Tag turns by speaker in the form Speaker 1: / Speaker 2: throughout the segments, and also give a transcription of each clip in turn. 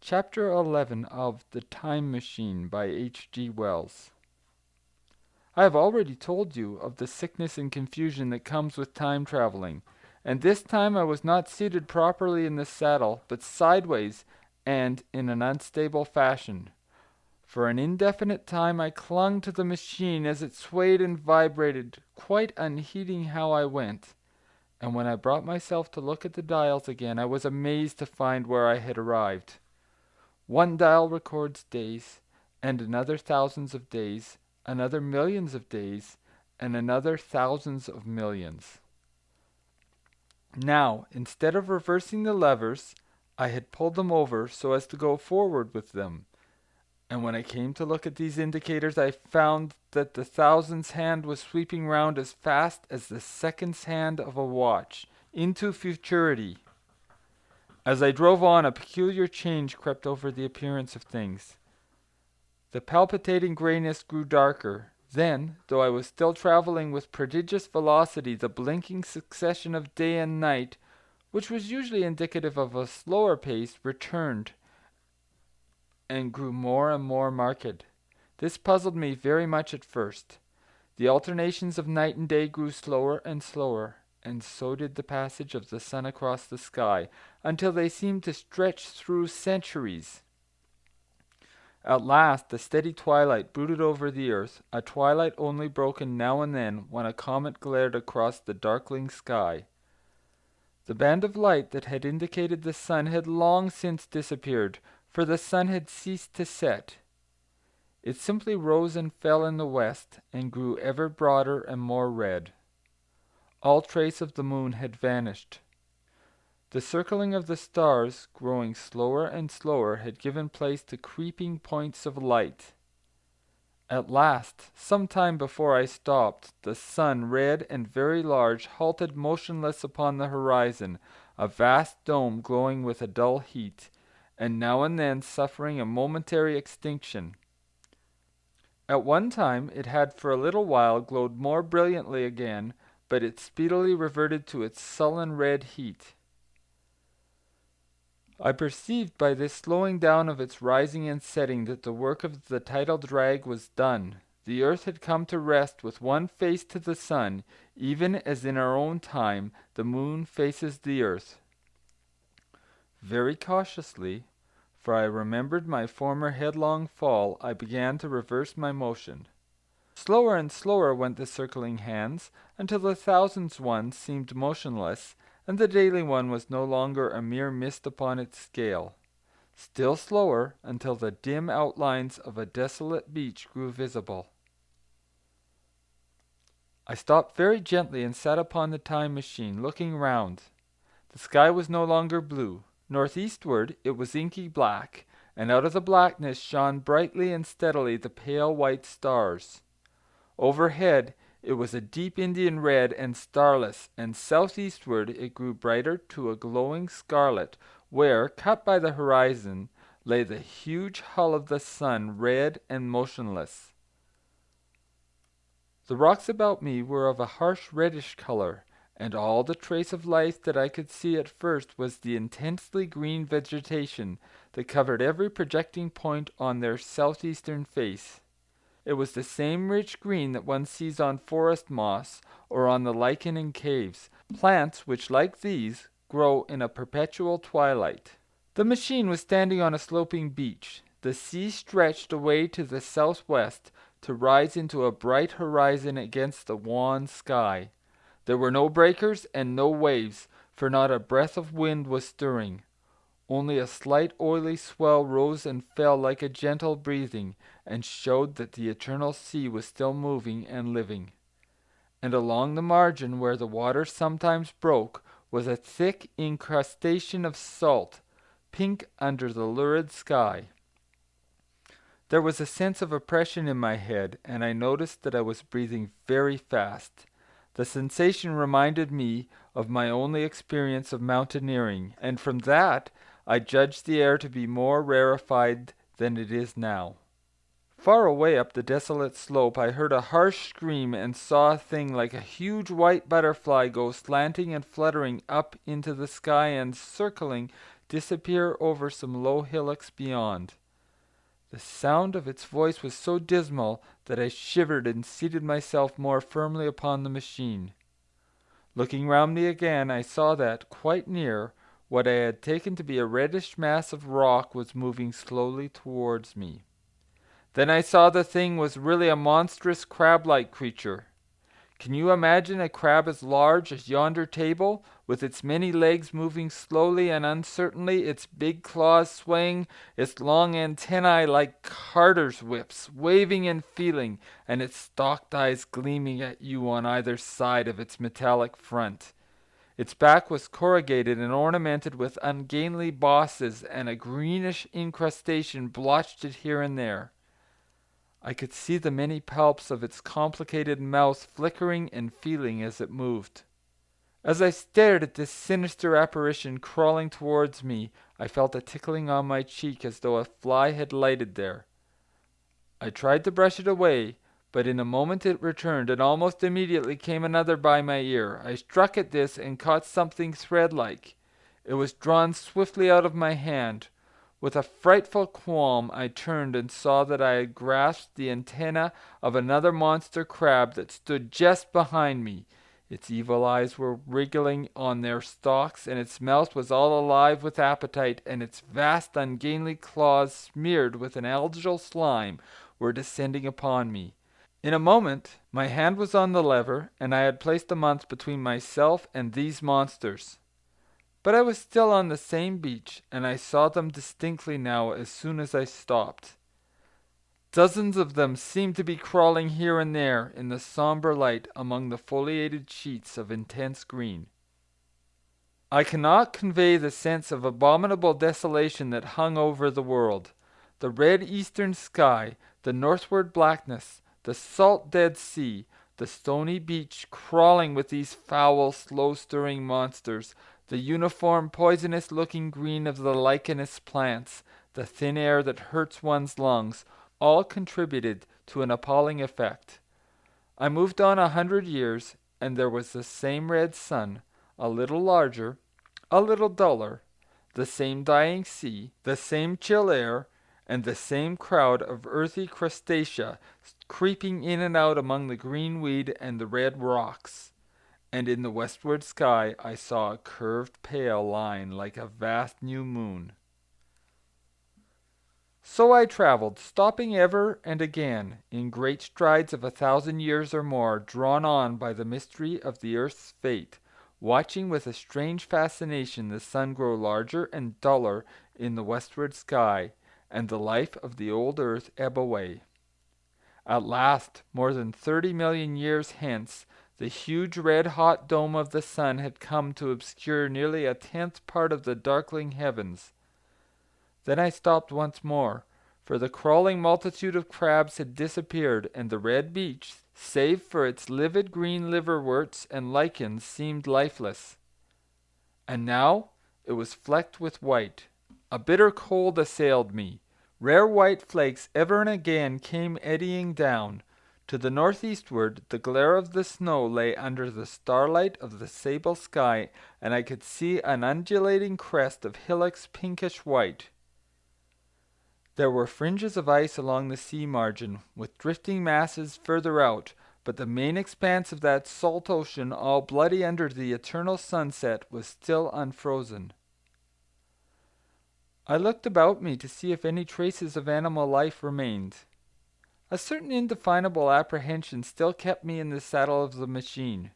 Speaker 1: Chapter 11 of The Time Machine by H.G. Wells. I have already told you of the sickness and confusion that comes with time traveling, and this time I was not seated properly in the saddle, but sideways and in an unstable fashion. For an indefinite time I clung to the machine as it swayed and vibrated, quite unheeding how I went. And when I brought myself to look at the dials again, I was amazed to find where I had arrived. One dial records days, and another thousands of days, another millions of days, and another thousands of millions. Now, instead of reversing the levers, I had pulled them over so as to go forward with them. And when I came to look at these indicators, I found that the thousand's hand was sweeping round as fast as the second's hand of a watch, into futurity. As I drove on, a peculiar change crept over the appearance of things. The palpitating grayness grew darker. Then, though I was still traveling with prodigious velocity, the blinking succession of day and night, which was usually indicative of a slower pace, returned and grew more and more marked. This puzzled me very much at first. The alternations of night and day grew slower and slower, and so did the passage of the sun across the sky, until they seemed to stretch through centuries. At last the steady twilight brooded over the earth, a twilight only broken now and then when a comet glared across the darkling sky. The band of light that had indicated the sun had long since disappeared, for the sun had ceased to set. It simply rose and fell in the west, and grew ever broader and more red. All trace of the moon had vanished. The circling of the stars, growing slower and slower, had given place to creeping points of light. At last, some time before I stopped, the sun, red and very large, halted motionless upon the horizon, a vast dome glowing with a dull heat, and now and then suffering a momentary extinction. At one time it had for a little while glowed more brilliantly again, but it speedily reverted to its sullen red heat. I perceived by this slowing down of its rising and setting that the work of the tidal drag was done. The earth had come to rest with one face to the sun, even as in our own time the moon faces the earth. Very cautiously, for I remembered my former headlong fall, I began to reverse my motion. Slower and slower went the circling hands, until the thousandth one seemed motionless, and the daily one was no longer a mere mist upon its scale. Still slower, until the dim outlines of a desolate beach grew visible. I stopped very gently and sat upon the time machine, looking round. The sky was no longer blue. Northeastward it was inky black, and out of the blackness shone brightly and steadily the pale white stars. Overhead it was a deep Indian red and starless, and southeastward it grew brighter to a glowing scarlet, where, cut by the horizon, lay the huge hull of the sun, red and motionless. The rocks about me were of a harsh reddish color, and all the trace of life that I could see at first was the intensely green vegetation that covered every projecting point on their southeastern face. It was the same rich green that one sees on forest moss or on the lichen in caves, plants which, like these, grow in a perpetual twilight. The machine was standing on a sloping beach. The sea stretched away to the southwest to rise into a bright horizon against the wan sky. There were no breakers and no waves, for not a breath of wind was stirring. Only a slight oily swell rose and fell like a gentle breathing, and showed that the eternal sea was still moving and living. And along the margin, where the water sometimes broke, was a thick incrustation of salt, pink under the lurid sky. There was a sense of oppression in my head, and I noticed that I was breathing very fast. The sensation reminded me of my only experience of mountaineering, and from that I judged the air to be more rarefied than it is now. Far away up the desolate slope I heard a harsh scream and saw a thing like a huge white butterfly go slanting and fluttering up into the sky and circling disappear over some low hillocks beyond. The sound of its voice was so dismal that I shivered and seated myself more firmly upon the machine. Looking round me again, I saw that, quite near, what I had taken to be a reddish mass of rock was moving slowly towards me. Then I saw the thing was really a monstrous crab-like creature. Can you imagine a crab as large as yonder table, with its many legs moving slowly and uncertainly, its big claws swaying, its long antennae like carter's whips, waving and feeling, and its stalked eyes gleaming at you on either side of its metallic front? Its back was corrugated and ornamented with ungainly bosses, and a greenish incrustation blotched it here and there. I could see the many palps of its complicated mouth flickering and feeling as it moved. As I stared at this sinister apparition crawling towards me, I felt a tickling on my cheek as though a fly had lighted there. I tried to brush it away, but in a moment it returned, and almost immediately came another by my ear. I struck at this and caught something thread-like. It was drawn swiftly out of my hand. With a frightful qualm, I turned and saw that I had grasped the antenna of another monster crab that stood just behind me. Its evil eyes were wriggling on their stalks, and its mouth was all alive with appetite, and its vast ungainly claws, smeared with an algal slime, were descending upon me. In a moment my hand was on the lever, and I had placed a month between myself and these monsters. But I was still on the same beach, and I saw them distinctly now as soon as I stopped. Dozens of them seemed to be crawling here and there in the somber light among the foliated sheets of intense green. I cannot convey the sense of abominable desolation that hung over the world. The red eastern sky, the northward blackness, the salt Dead Sea, the stony beach crawling with these foul, slow-stirring monsters, the uniform poisonous-looking green of the lichenous plants, the thin air that hurts one's lungs, all contributed to an appalling effect. I moved on 100 years, and there was the same red sun, a little larger, a little duller, the same dying sea, the same chill air, and the same crowd of earthy crustacea creeping in and out among the green weed and the red rocks. And in the westward sky I saw a curved pale line like a vast new moon. So I traveled, stopping ever and again, in great strides of 1,000 years or more, drawn on by the mystery of the earth's fate, watching with a strange fascination the sun grow larger and duller in the westward sky, and the life of the old earth ebb away. At last, more than 30 million years hence, the huge red-hot dome of the sun had come to obscure nearly a tenth part of the darkling heavens. Then I stopped once more, for the crawling multitude of crabs had disappeared, and the red beach, save for its livid green liverworts and lichens, seemed lifeless. And now it was flecked with white. A bitter cold assailed me. Rare white flakes ever and again came eddying down. To the northeastward, the glare of the snow lay under the starlight of the sable sky, and I could see an undulating crest of hillocks pinkish white. There were fringes of ice along the sea margin, with drifting masses further out, but the main expanse of that salt ocean, all bloody under the eternal sunset, was still unfrozen. I looked about me to see if any traces of animal life remained. A certain indefinable apprehension still kept me in the saddle of the machine.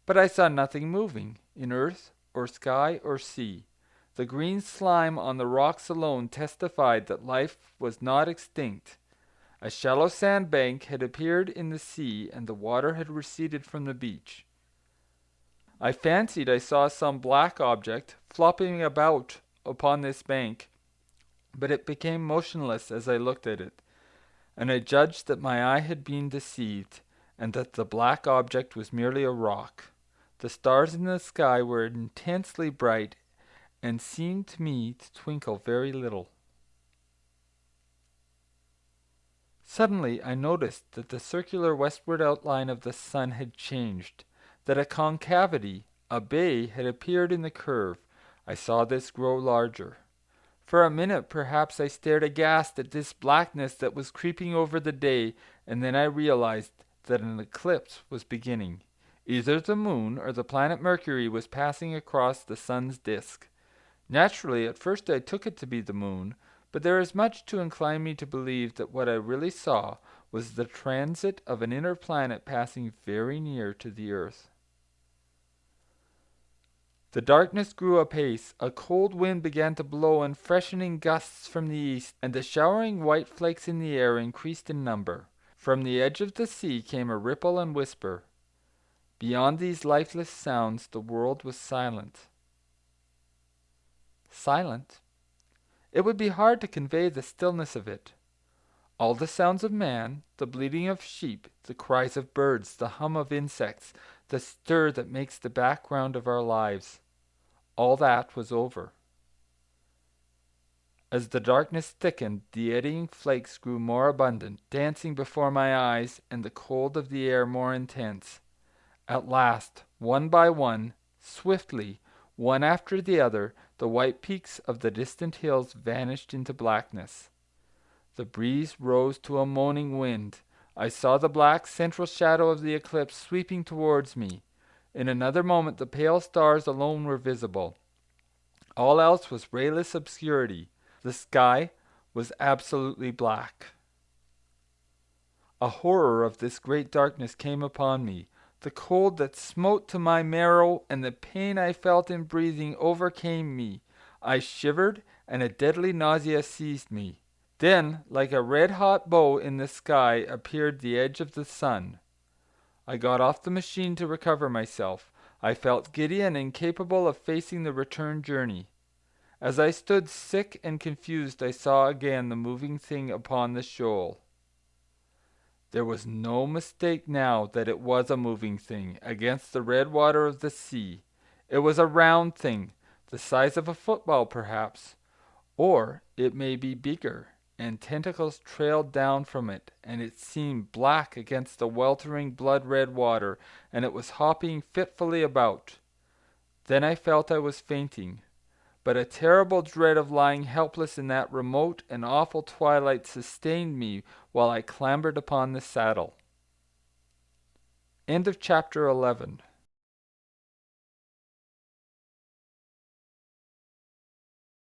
Speaker 1: But I saw nothing moving, in earth or sky or sea. The green slime on the rocks alone testified that life was not extinct. A shallow sandbank had appeared in the sea, and the water had receded from the beach. I fancied I saw some black object flopping about upon this bank, but it became motionless as I looked at it, and I judged that my eye had been deceived, and that the black object was merely a rock. The stars in the sky were intensely bright, and seemed to me to twinkle very little. Suddenly I noticed that the circular westward outline of the sun had changed, that a concavity, a bay, had appeared in the curve. I saw this grow larger. For a minute, perhaps, I stared aghast at this blackness that was creeping over the day, and then I realized that an eclipse was beginning. Either the moon or the planet Mercury was passing across the sun's disk. Naturally, at first I took it to be the moon, but there is much to incline me to believe that what I really saw was the transit of an inner planet passing very near to the Earth. The darkness grew apace. A cold wind began to blow in freshening gusts from the east, and the showering white flakes in the air increased in number. From the edge of the sea came a ripple and whisper. Beyond these lifeless sounds, the world was silent. Silent? It would be hard to convey the stillness of it. All the sounds of man, the bleating of sheep, the cries of birds, the hum of insects, the stir that makes the background of our lives, all that was over. As the darkness thickened, the eddying flakes grew more abundant, dancing before my eyes, and the cold of the air more intense. At last, one by one, swiftly, one after the other, the white peaks of the distant hills vanished into blackness. The breeze rose to a moaning wind. I saw the black central shadow of the eclipse sweeping towards me. In another moment the pale stars alone were visible. All else was rayless obscurity. The sky was absolutely black. A horror of this great darkness came upon me. The cold that smote to my marrow and the pain I felt in breathing overcame me. I shivered, and a deadly nausea seized me. Then, like a red-hot bow in the sky, appeared the edge of the sun. I got off the machine to recover myself. I felt giddy and incapable of facing the return journey. As I stood sick and confused, I saw again the moving thing upon the shoal. There was no mistake now that it was a moving thing against the red water of the sea. It was a round thing, the size of a football perhaps, or it may be bigger, and tentacles trailed down from it, and it seemed black against the weltering blood-red water, and it was hopping fitfully about. Then I felt I was fainting. But a terrible dread of lying helpless in that remote and awful twilight sustained me while I clambered upon the saddle. End of chapter 11.